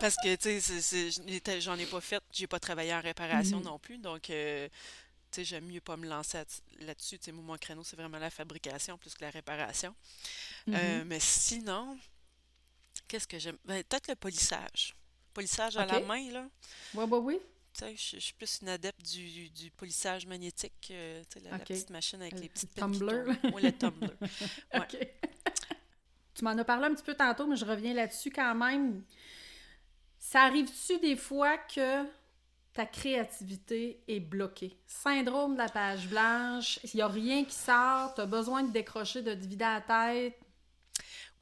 Parce que, tu sais, j'en ai pas fait, j'ai pas travaillé en réparation Mhm, non plus, donc, tu sais, j'aime mieux pas me lancer là-dessus. Tu sais, moi, mon créneau, c'est vraiment la fabrication plus que la réparation. mhm. Mais sinon, qu'est-ce que j'aime? Ben, peut-être le polissage. Polissage à OK. la main, là. Oui, oui, oui. Tu sais, je suis plus une adepte du polissage magnétique, tu sais, la OK. petite machine avec les Le petites pins qui Tumblr. tournent. Moi, le tumbler. Ouais. OK. Tu m'en as parlé un petit peu tantôt, mais je reviens là-dessus quand même. Ça arrive-tu des fois que ta créativité est bloquée? Syndrome de la page blanche, il n'y a rien qui sort, tu as besoin de décrocher, de te vider la tête.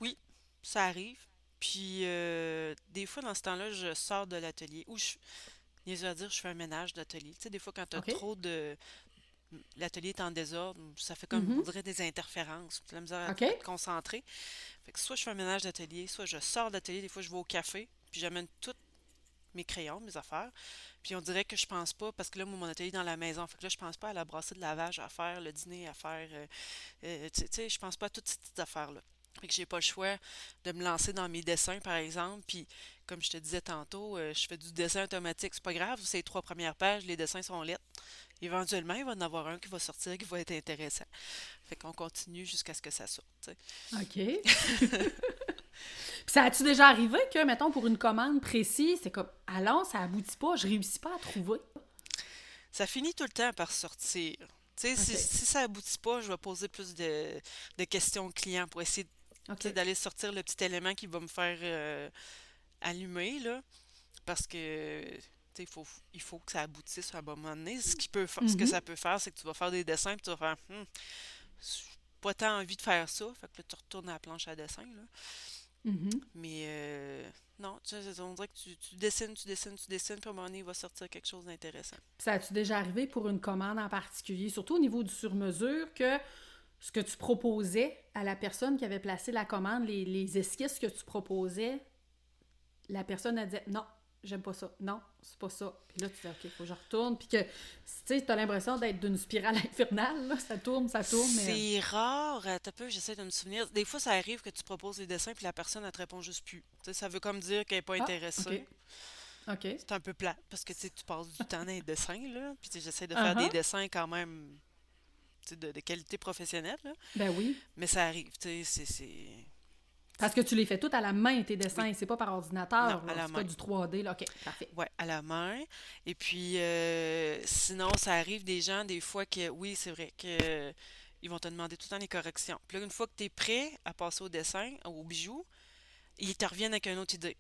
Oui, ça arrive. Puis, des fois, dans ce temps-là, je sors de l'atelier. Niaiseux à dire, je fais un ménage d'atelier. Tu sais, des fois, quand tu as OK? trop de... L'atelier est en désordre, ça fait comme, on Mhm. dirait, des interférences. Tu as la misère OK? à te concentrer. Fait que soit je fais un ménage d'atelier, soit je sors de l'atelier. Des fois, je vais au café, puis j'amène tous mes crayons, mes affaires. Puis on dirait que je pense pas, parce que là, moi, mon atelier est dans la maison. Fait que là, je pense pas à la brassée de lavage à faire, le dîner à faire. Tu sais, je pense pas à toutes ces petites affaires-là. Fait que j'ai pas le choix de me lancer dans mes dessins, par exemple. Puis, comme je te disais tantôt, je fais du dessin automatique. C'est pas grave, c'est les 3 premières pages, les dessins sont lettres. Éventuellement, il va en avoir un qui va sortir, qui va être intéressant. Fait qu'on continue jusqu'à ce que ça sorte, tu sais. OK. Puis ça a-tu déjà arrivé que, mettons, pour une commande précise, c'est comme, allons, ça aboutit pas, je réussis pas à trouver? Ça finit tout le temps par sortir. Tu sais, OK. si ça aboutit pas, je vais poser plus de questions aux clients pour essayer, tu sais, OK. d'aller sortir le petit élément qui va me faire allumer, là. Parce que, tu sais, il faut que ça aboutisse à un bon moment donné. Ce que Mhm. ça peut faire, c'est que tu vas faire des dessins, puis tu vas faire, j'ai pas tant envie de faire ça. Fait que là, tu retournes à la planche à dessin, là. Mhm. Mais, non, on dirait que tu dessines, tu dessines, tu dessines, puis à un moment donné, il va sortir quelque chose d'intéressant. Puis ça a-tu déjà arrivé pour une commande en particulier, surtout au niveau du sur-mesure, que ce que tu proposais à la personne qui avait placé la commande, les esquisses que tu proposais, la personne a dit non, j'aime pas ça, non, c'est pas ça. Puis là, tu dis ok, faut que je retourne. Puis que, tu sais, t'as l'impression d'être d'une spirale infernale, là. Ça tourne, mais. C'est rare, t'as peu, j'essaie de me souvenir. Des fois, ça arrive que tu proposes des dessins, puis la personne, elle te répond juste plus. Tu sais, ça veut comme dire qu'elle est pas Ah, ok, intéressée. ok. C'est un peu plat, parce que tu sais, tu passes du temps dans les dessins, là. Puis tu sais, j'essaie de faire des Uh-huh. dessins quand même, tu sais, de qualité professionnelle, là. Ben oui. Mais ça arrive, tu sais, Parce que tu les fais toutes à la main, tes Oui, dessins, c'est pas par non, ordinateur, à là. la C'est pas main. du 3D, là. OK, parfait. Ouais, à la main. Et puis, sinon, ça arrive des gens, des fois, que oui, c'est vrai que ils vont te demander tout le temps les corrections. Puis là, une fois que tu es prêt à passer au dessin, au bijou, ils te reviennent avec une autre idée.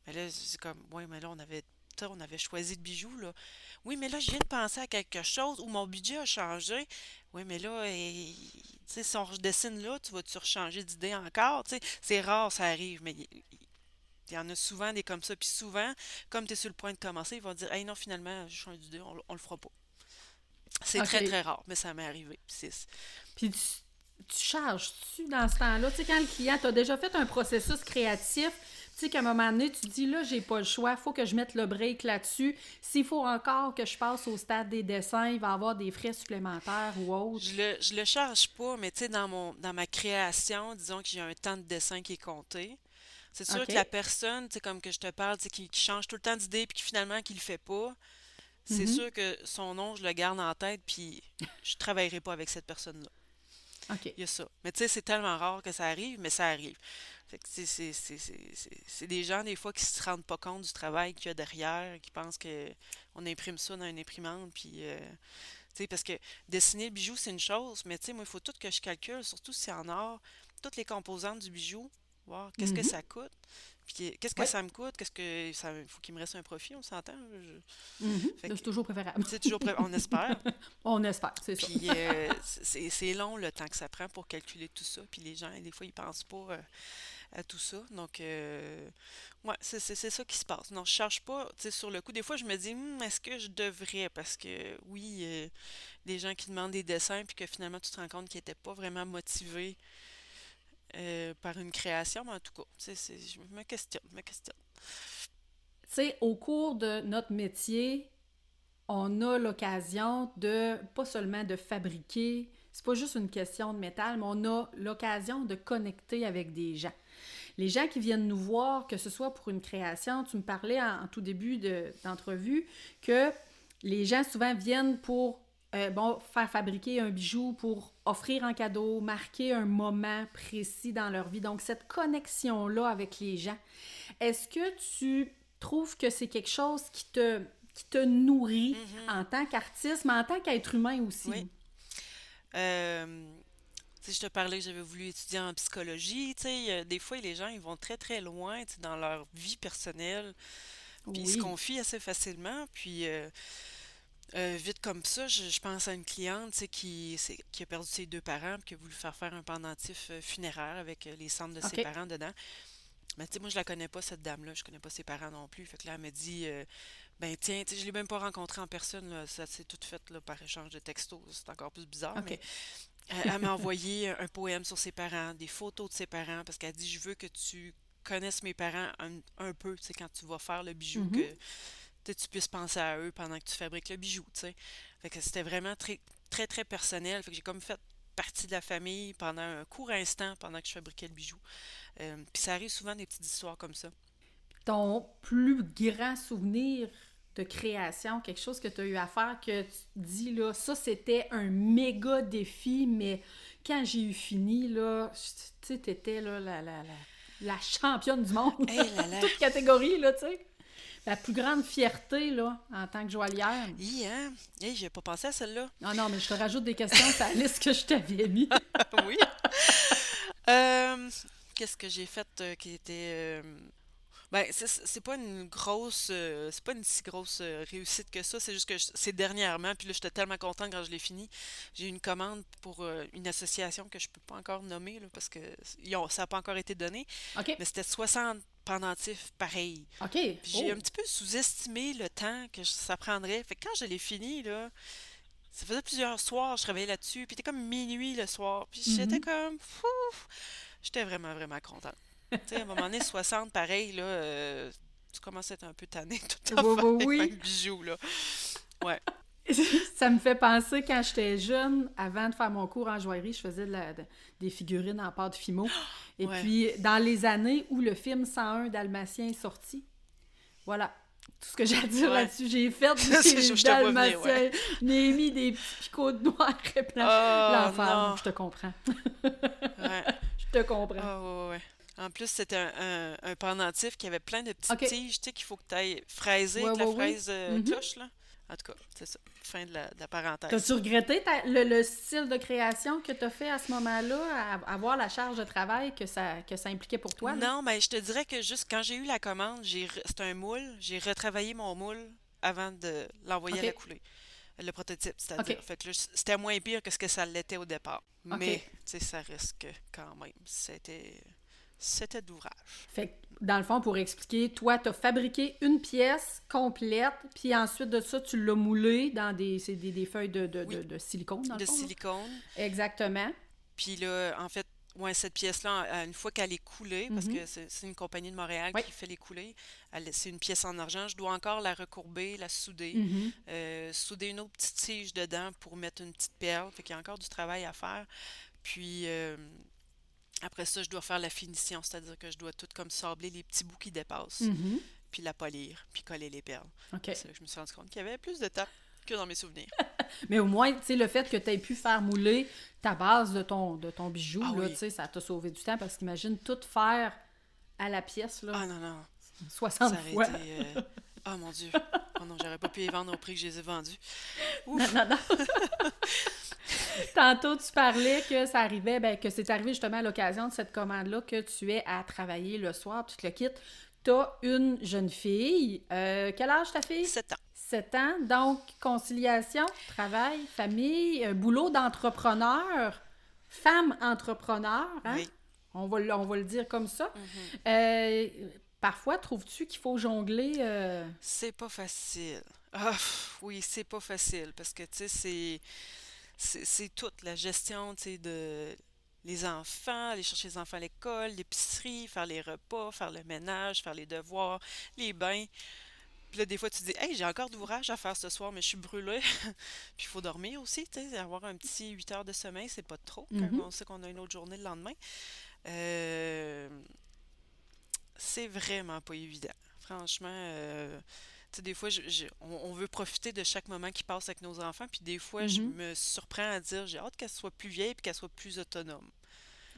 Mais là, c'est comme, ouais, mais là, on avait choisi le bijou, là. Oui, mais là, je viens de penser à quelque chose où mon budget a changé. Oui, mais là, tu sais, si on redessine là, tu vas-tu rechanger d'idée encore? Tu sais, c'est rare, ça arrive, mais il y en a souvent des comme ça. Puis souvent, comme tu es sur le point de commencer, ils vont dire, hey, non, finalement, je change d'idée, on le fera pas. C'est très, OK. très rare, mais ça m'est arrivé. Puis Puis tu charges-tu dans ce temps-là? Tu sais, quand le client t'a déjà fait un processus créatif, tu sais qu'à un moment donné, tu te dis, là, j'ai pas le choix, il faut que je mette le break là-dessus. S'il faut encore que je passe au stade des dessins, il va y avoir des frais supplémentaires ou autres. je le charge pas, mais tu sais, dans ma création, disons que j'ai un temps de dessin qui est compté. C'est sûr OK? que la personne, tu sais, comme que je te parle, tu sais, qui change tout le temps d'idée puis qui finalement qui le fait pas, c'est Mhm. sûr que son nom, je le garde en tête puis je travaillerai pas avec cette personne-là. OK. Il y a ça. Mais tu sais, c'est tellement rare que ça arrive, mais ça arrive. Fait que c'est des gens, des fois, qui se rendent pas compte du travail qu'il y a derrière, qui pensent que on imprime ça dans une imprimante, puis, tu sais, parce que dessiner le bijou, c'est une chose, mais tu sais, moi, il faut tout que je calcule, surtout si c'est en or, toutes les composantes du bijou, voir qu'est-ce que Mhm. ça coûte, puis qu'est-ce que Oui. ça me coûte, qu'est-ce que ça, faut qu'il me reste un profit, on s'entend? Mhm. Fait Là, que, c'est toujours préférable. c'est toujours prêt, on espère. On espère, c'est ça. Puis c'est long le temps que ça prend pour calculer tout ça. Puis les gens, des fois, ils pensent pas à tout ça. Donc, ouais, c'est ça qui se passe. Non, je cherche pas, tu sais, sur le coup. Des fois, je me dis, est-ce que je devrais? Parce que oui, des gens qui demandent des dessins, puis que finalement, tu te rends compte qu'ils n'étaient pas vraiment motivés par une création. Mais en tout cas, tu sais, je me questionne, je me questionne. Tu sais, au cours de notre métier, on a l'occasion de, pas seulement de fabriquer, c'est pas juste une question de métal, mais on a l'occasion de connecter avec des gens. Les gens qui viennent nous voir, que ce soit pour une création, tu me parlais en tout début d'entrevue que les gens souvent viennent pour bon, faire fabriquer un bijou, pour offrir un cadeau, marquer un moment précis dans leur vie. Donc, cette connexion-là avec les gens, est-ce que tu trouves que c'est quelque chose qui te nourrit Mhm. en tant qu'artiste, mais en tant qu'être humain Oui. aussi? Euh, Tu sais, je te parlais que j'avais voulu étudier en psychologie. Tu sais, des fois, les gens, ils vont très, très loin, tu sais, dans leur vie personnelle, puis ils se Oui. confient assez facilement. Puis, vite comme ça, je pense à une cliente, tu sais, qui a perdu ses deux parents, puis qui a voulu faire un pendentif funéraire avec les cendres de ses OK. parents dedans. Mais tu sais, moi, je la connais pas, cette dame-là. Je connais pas ses parents non plus. Fait que là, elle me dit, ben tiens, tu sais, je l'ai même pas rencontrée en personne, là. Ça s'est tout fait là, par échange de textos. C'est encore plus bizarre, mais OK. elle m'a envoyé un poème sur ses parents, des photos de ses parents, parce qu'elle dit, je veux que tu connaisses mes parents un peu, tu sais, quand tu vas faire le bijou, que Mhm. tu puisses penser à eux pendant que tu fabriques le bijou, tu sais. Fait que c'était vraiment très, très, très personnel. Fait que j'ai comme fait partie de la famille pendant un court instant, pendant que je fabriquais le bijou. Puis ça arrive souvent des petites histoires comme ça. Ton plus grand souvenir de création, quelque chose que tu as eu à faire, que tu te dis, là, ça, c'était un méga défi, mais quand j'ai eu fini, là, tu sais, t'étais, là, la championne du monde. Hé là là! Toute catégorie, là, tu sais. La plus grande fierté, là, en tant que joaillière. Hi, hein? Hey, j'ai pas pensé à celle-là. Ah non, mais je te rajoute des questions sur la liste que je t'avais mis. Oui. Euh, Qu'est-ce que j'ai fait qui était... Ben, c'est pas une grosse... c'est pas une si grosse réussite que ça. C'est juste que c'est dernièrement. Puis là, j'étais tellement contente quand je l'ai fini. J'ai eu une commande pour une association que je peux pas encore nommer là, parce que ça n'a pas encore été donné. OK. Mais c'était 60 pendentifs pareils. OK. Puis j'ai un Oh. petit peu sous-estimé le temps que ça prendrait. Fait que quand je l'ai fini, là, ça faisait plusieurs soirs, je travaillais là-dessus. Puis c'était comme minuit le soir. Puis j'étais Mhm. comme... Fou! J'étais vraiment, vraiment contente. Tu sais, à un moment donné, 60, pareil, là, tu commences à être un peu tanné de tout Oui, à faire oui, les oui. mêmes bijoux, là. Ouais, Ça me fait penser quand j'étais jeune, avant de faire mon cours en joaillerie, je faisais des figurines en pâte Fimo. Et ouais. puis, dans les années où le film 101 Dalmatien est sorti, voilà. Tout ce que j'ai à dire Ouais. là-dessus, j'ai fait Je des te vois venir, ouais. Dalmatiens, j'ai mis des petits picots de noir et blanc. Oh, L'enfer, non. je te comprends. Ouais. Je te comprends. Oh, ouais, ouais. En plus, c'était un pendentif qui avait plein de petites OK. tiges, tu sais, qu'il faut que tu ailles fraiser Ouais, avec la ouais, oui. fraise Mhm. cloche, là. En tout cas, c'est ça. Fin de la parenthèse. T'as-tu regretté le style de création que t'as fait à ce moment-là, à avoir la charge de travail que ça impliquait pour toi, là? Non, mais je te dirais que juste quand j'ai eu la commande, c'était un moule, j'ai retravaillé mon moule avant de l'envoyer à la OK. coulée. Le prototype, c'est-à-dire. OK. Fait que là, c'était moins pire que ce que ça l'était au départ. Mais, OK. tu sais, ça reste que quand même, c'était d'ouvrage. Fait que, dans le fond, pour expliquer, toi, t'as fabriqué une pièce complète, puis ensuite de ça, tu l'as moulée dans des feuilles Oui, de silicone, dans le de fond, là. silicone. Exactement. Puis là, en fait, ouais, cette pièce-là, une fois qu'elle est coulée, parce Mhm. que c'est une compagnie de Montréal Oui. qui fait les coulées, c'est une pièce en argent, je dois encore la recourber, la souder, Mhm. souder une autre petite tige dedans pour mettre une petite perle. Fait qu'il y a encore du travail à faire. Puis après ça, je dois faire la finition, c'est-à-dire que je dois tout comme sabler les petits bouts qui dépassent, Mhm. puis la polir, puis coller les perles. OK. C'est là que je me suis rendu compte qu'il y avait plus de temps que dans mes souvenirs. Mais au moins, tu sais, le fait que tu aies pu faire mouler ta base de ton bijou, Ah là, tu oui. sais, ça t'a sauvé du temps parce qu'imagine tout faire à la pièce, là, Ah non, non, 60 ça aurait fois. été... Oh mon Dieu. Oh non, j'aurais pas pu les vendre au prix que je les ai vendus. Non, Ouf. non, non. Tantôt, tu parlais que ça arrivait, ben, que c'est arrivé justement à l'occasion de cette commande-là que tu es à travailler le soir, tu te le quittes. T'as une jeune fille. Quel âge ta fille? 7 ans. 7 ans. Donc, conciliation, travail, famille, boulot d'entrepreneur, femme entrepreneur, hein? Oui. On va le dire comme ça. Mhm. Euh, Parfois, trouves-tu qu'il faut jongler? C'est pas facile. Ah, oui, c'est pas facile parce que, tu sais, c'est toute la gestion, tu sais, de les enfants, aller chercher les enfants à l'école, l'épicerie, faire les repas, faire le ménage, faire les devoirs, les bains. Puis là, des fois, tu te dis, hey, j'ai encore d'ouvrage à faire ce soir, mais je suis brûlée. Puis il faut dormir aussi, tu sais, avoir un petit 8 heures de sommeil, c'est pas trop quand Mhm. on sait qu'on a une autre journée le lendemain. Euh, c'est vraiment pas évident. Franchement, tu sais, des fois, on veut profiter de chaque moment qui passe avec nos enfants, puis des fois, je Mhm. me surprends à dire, j'ai hâte qu'elle soit plus vieille puis qu'elle soit plus autonome.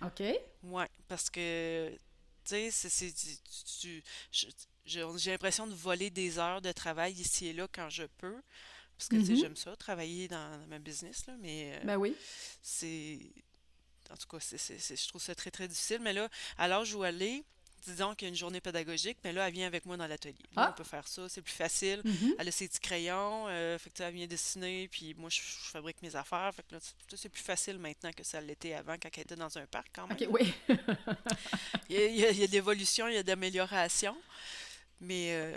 OK. Ouais, parce que, tu sais, je- j'ai l'impression de voler des heures de travail ici et là quand je peux, parce que, tu sais, Mhm. j'aime ça, travailler dans ma business, là, mais Ben oui. c'est... En tout cas, je trouve ça très, très difficile. Mais là, à l'âge où elle est, disons qu'il y a une journée pédagogique, mais là, elle vient avec moi dans l'atelier. Là, on Ah! peut faire ça, c'est plus facile. Mhm. Elle a ses petits crayons, fait que tu sais, elle vient dessiner, puis moi, je fabrique mes affaires. Fait que là, c'est plus facile maintenant que ça l'était avant, quand elle était dans un parc, quand OK, même, là. oui. Il y a de l'évolution, il y a de l'amélioration, mais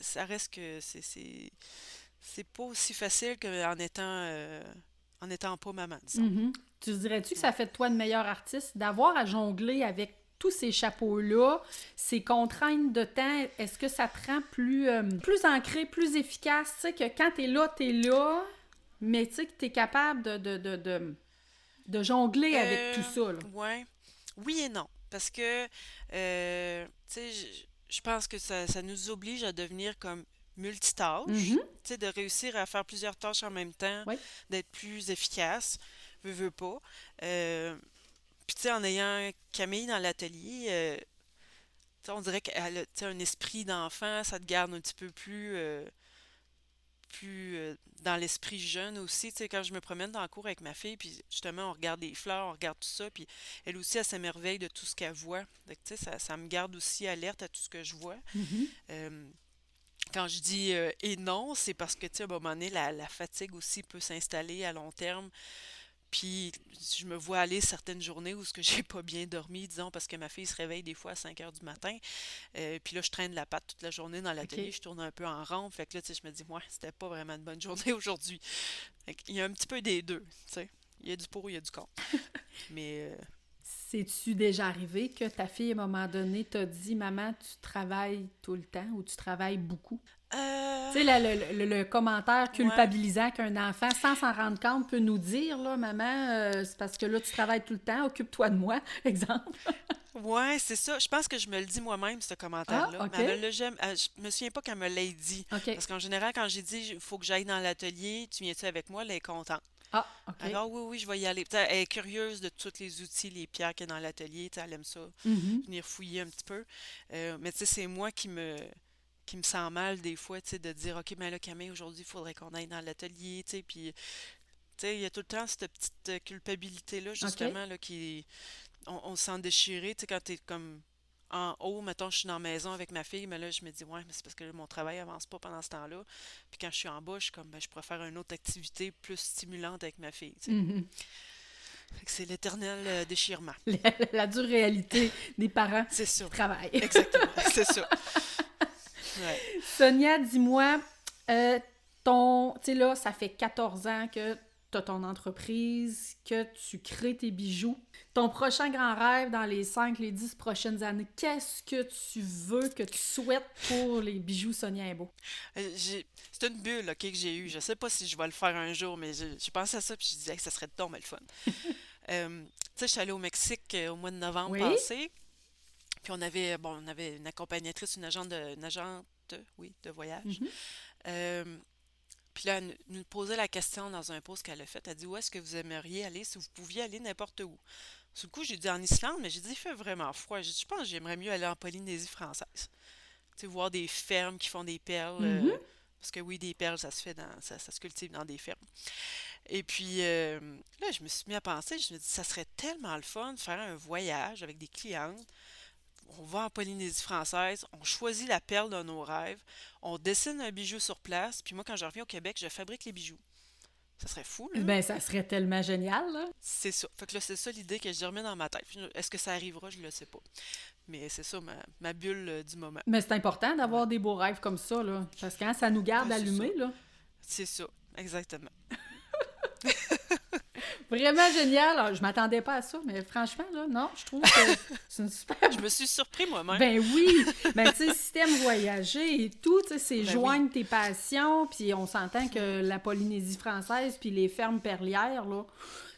ça reste que c'est pas aussi facile en étant pas maman, disons. Mhm. Tu dirais-tu que Ouais. ça fait de toi une meilleure artiste d'avoir à jongler avec tous ces chapeaux-là, ces contraintes de temps? Est-ce que ça te rend plus ancré, plus efficace? Tu sais, que quand t'es là, mais tu sais que t'es capable de jongler avec tout ça, là. Ouais. Oui et non. Parce que, tu sais, je pense que ça nous oblige à devenir comme multitâches, Mhm. tu sais, de réussir à faire plusieurs tâches en même temps, Oui. d'être plus efficace, veux pas. Euh, Puis tu sais, en ayant Camille dans l'atelier, tu sais, on dirait qu'elle a tu sais, un esprit d'enfant, ça te garde un petit peu plus dans l'esprit jeune aussi. Tu sais, quand je me promène dans la cour avec ma fille, puis justement, on regarde les fleurs, on regarde tout ça, puis elle aussi, elle s'émerveille de tout ce qu'elle voit. Fait que, tu sais, ça me garde aussi alerte à tout ce que je vois. Mhm. Euh, Quand je dis et non, c'est parce que, tu sais, à un moment donné, la fatigue aussi peut s'installer à long terme. Puis je me vois aller certaines journées où ce que j'ai pas bien dormi, disons, parce que ma fille se réveille des fois à 5 heures du matin. Puis là, je traîne la patte toute la journée dans l'atelier, OK. je tourne un peu en rond. Fait que là, tu sais, je me dis, ouais, c'était pas vraiment une bonne journée aujourd'hui. Fait qu'il y a un petit peu des deux, tu sais. Il y a du pour, il y a du contre. Mais C'est-tu déjà arrivé que ta fille, à un moment donné, t'a dit, maman, tu travailles tout le temps ou tu travailles beaucoup? euh, Tu sais, le commentaire ouais, culpabilisant qu'un enfant, sans s'en rendre compte, peut nous dire, là, maman, c'est parce que là, tu travailles tout le temps, occupe-toi de moi, exemple. ouais, c'est ça. Je pense que je me le dis moi-même, ce Ah, commentaire-là. Mais OK. elle me l'a jamais. Je me souviens pas qu'elle me l'ait dit. OK. Parce qu'en général, quand j'ai dit, il faut que j'aille dans l'atelier, tu viens-tu avec moi, elle est contente. Ah, OK. Alors oui, oui, je vais y aller. Tu sais, elle est curieuse de tous les outils, les pierres qu'il y a dans l'atelier. Tu sais, elle aime ça, Mhm. venir fouiller un petit peu. Mais tu sais, c'est moi qui me sens mal des fois, tu sais, de dire, OK, mais là, Camille, aujourd'hui, il faudrait qu'on aille dans l'atelier, tu sais, puis, tu sais, il y a tout le temps cette petite culpabilité-là, OK. justement, là, on se sent déchiré, tu sais, quand t'es comme en haut, mettons, je suis dans la maison avec ma fille, mais là, je me dis, ouais, mais c'est parce que là, mon travail avance pas pendant ce temps-là. Puis quand je suis en bas, je suis comme, ben, je pourrais faire une autre activité plus stimulante avec ma fille, tu sais. Mhm. Fait que c'est l'éternel déchirement. La dure réalité des parents C'est qui ça. travaillent. Exactement. C'est ça. Ouais. Sonia, dis-moi, tu sais là, ça fait 14 ans que tu as ton entreprise, que tu crées tes bijoux. Ton prochain grand rêve dans les 5, les 10 prochaines années, qu'est-ce que tu veux, que tu souhaites pour les bijoux Sonia Imbeau? C'est une bulle, OK, que j'ai eue. Je sais pas si je vais le faire un jour, mais j'ai pensé à ça puis je disais que ça serait donc le fun. Tu sais, je suis allée au Mexique au mois de novembre Oui? passé. Puis on avait une accompagnatrice, une agente, oui, de voyage. Mhm. Euh, puis là, elle nous posait la question dans un post qu'elle a fait. Elle dit, où est-ce que vous aimeriez aller si vous pouviez aller n'importe où? Sur le coup, j'ai dit en Islande, mais j'ai dit, il fait vraiment froid. J'ai dit, je pense que j'aimerais mieux aller en Polynésie française. Tu sais, voir des fermes qui font des perles. Mhm. Parce que oui, des perles, ça se fait ça se cultive dans des fermes. Et puis là, je me suis mis à penser, je me dis, ça serait tellement le fun de faire un voyage avec des clientes. On va en Polynésie française, on choisit la perle de nos rêves, on dessine un bijou sur place, puis moi, quand je reviens au Québec, je fabrique les bijoux. Ça serait fou, là. Ben, ça serait tellement génial, là. C'est ça. Fait que là, c'est ça l'idée que je remets dans ma tête. Est-ce que ça arrivera? Je le sais pas. Mais c'est ça ma bulle du moment. Mais c'est important Ouais. d'avoir des beaux rêves comme ça, là. Parce que hein, ça nous garde Ben, c'est ça. allumés, là. C'est ça. Exactement. Vraiment génial. Alors, je m'attendais pas à ça, mais franchement, là, non, je trouve que c'est une super. Je me suis surpris moi-même. Ben oui! Ben, tu sais, si t'aimes voyager et tout, tu sais, c'est Ben oui. joindre tes passions, puis on s'entend Mhm. que la Polynésie française puis les fermes perlières, là,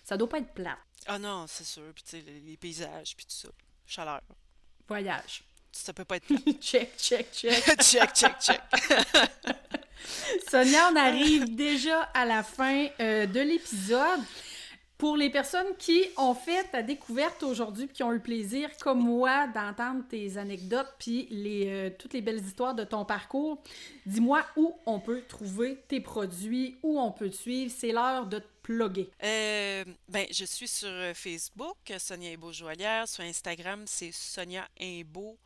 ça doit pas être plat. Ah non, c'est sûr. Puis tu sais, les paysages, puis tout ça. Chaleur. Voyage. Ça peut pas être plat. Check, check, check. Check, check, check. Sonia, on arrive déjà à la fin de l'épisode. Pour les personnes qui ont fait ta découverte aujourd'hui puis qui ont eu le plaisir, comme moi, d'entendre tes anecdotes puis toutes les belles histoires de ton parcours, dis-moi où on peut trouver tes produits, où on peut te suivre. C'est l'heure de te plugger. Ben, je suis sur Facebook, Sonia Imbeau Joaillière. Sur Instagram, c'est Sonia Imbeau.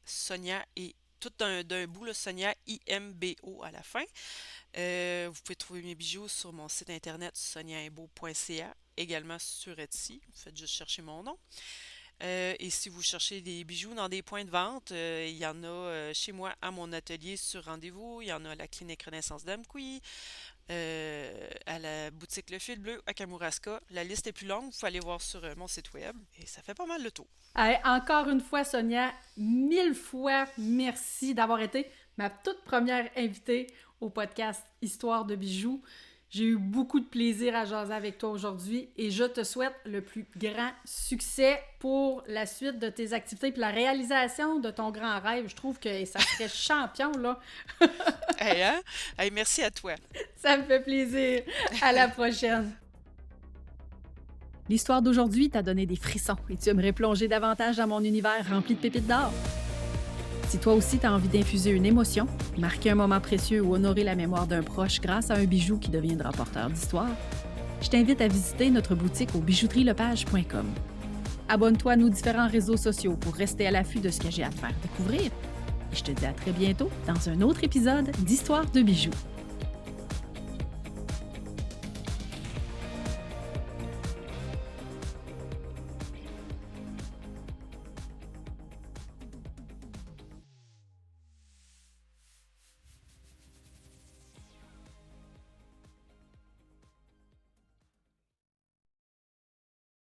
Sonia et tout d'un bout, là, Sonia IMBO à la fin. Vous pouvez trouver mes bijoux sur mon site internet soniaimbeau.ca, également sur Etsy. Vous faites juste chercher mon nom. Et si vous cherchez des bijoux dans des points de vente, il y en a chez moi à mon atelier sur rendez-vous. Il y en a à la clinique Renaissance d'Amqui, à la boutique Le Fil Bleu à Kamouraska. La liste est plus longue, vous pouvez aller voir sur mon site web. Et ça fait pas mal le tour. Allez, encore une fois, Sonia, 1000 fois merci d'avoir été ma toute première invitée au podcast Histoire de bijoux. J'ai eu beaucoup de plaisir à jaser avec toi aujourd'hui et je te souhaite le plus grand succès pour la suite de tes activités et la réalisation de ton grand rêve. Je trouve que ça serait champion, là. Hey, hein? Hey, merci à toi. Ça me fait plaisir. À la prochaine. L'histoire d'aujourd'hui t'a donné des frissons et tu aimerais plonger davantage dans mon univers rempli de pépites d'or. Si toi aussi tu as envie d'infuser une émotion, marquer un moment précieux ou honorer la mémoire d'un proche grâce à un bijou qui deviendra porteur d'histoire, je t'invite à visiter notre boutique au bijouterielepage.com. Abonne-toi à nos différents réseaux sociaux pour rester à l'affût de ce que j'ai à te faire découvrir. Et je te dis à très bientôt dans un autre épisode d'Histoire de bijoux.